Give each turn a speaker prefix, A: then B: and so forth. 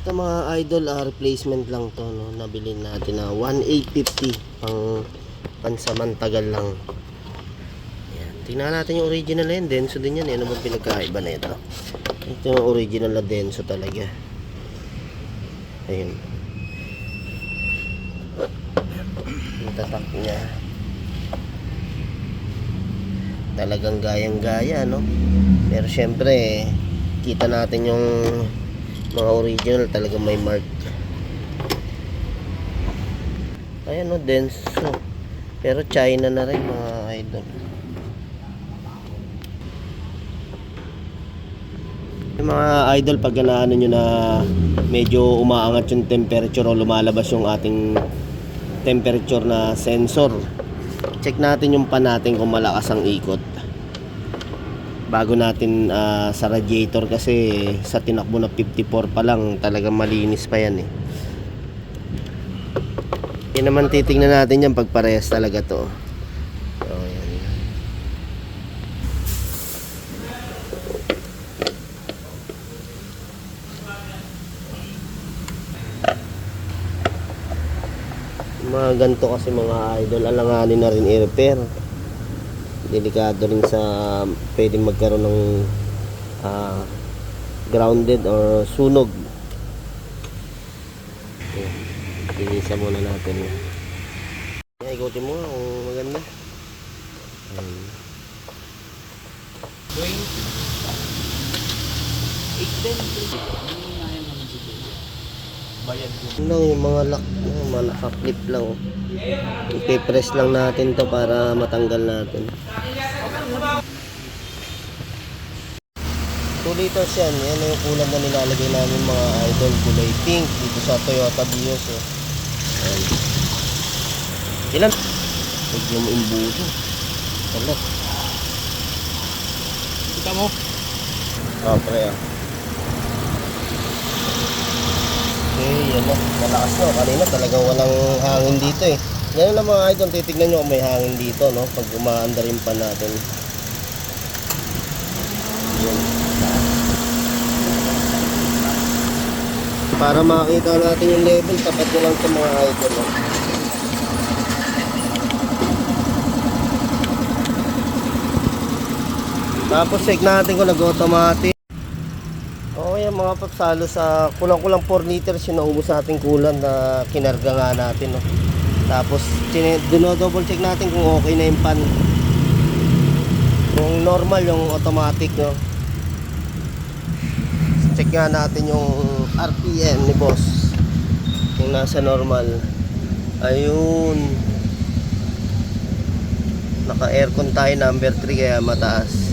A: Ito mga idol, replacement lang to, no? Nabili natin na 1,850 pansamantagal lang. Ayan. Tingnan natin yung original na yun. Denso din yan. Ano bang pinagkaiba na ito? Ito yung original na denso talaga. Ayun. Yung tatak niya. Talagang gayang-gaya, no? Pero syempre, kita natin yung mga original, talagang may mark. Ayan, no, denso. Pero China na rin mga idol. Yung mga idol, pag ganaano nyo na medyo umaangat yung temperature o lumalabas yung ating temperature na sensor, check natin yung pan natin kung malakas ang ikot bago natin sa radiator, kasi sa tinakbo na 54 pa lang talagang malinis pa yan eh. Yan naman titingnan natin yan pag parehas talaga to. So, yan. Mga ganito kasi mga idol, alanganin na rin i-repair. Delikado rin sa pwedeng magkaroon ng grounded or sunog. Tinisa muna natin. Ikutin mo kung maganda. Lang yung mga lock, mga naka-flip lang. I-press lang natin to para matanggal natin. 2 liters yan. Yan yung kulay na nilalagay namin mga idol. Kulay pink dito sa Toyota Vios. Ayan. Ilan? Huwag yung imbuso. Salat. Kita mo? Pre. Okay, yan na. Malakas na. Kanina talagang walang hangin dito eh. Ganyan na mga idol. Titignan nyo kung may hangin dito, no? Pag umaandar yung pan natin. Yan. Para makita natin yung level, tapat nyo lang sa mga idol, no? Tapos check natin kung nag-automatic. Okay mga papsalo, sa kulang-kulang 4 liters yung naubos sa ating kulan na kinarga nga natin, no? Tapos double check natin kung okay na yung pan, kung normal yung automatic, no? Check nga natin yung RPM ni boss kung nasa normal. Ayun, naka aircon tayo number 3 kaya mataas.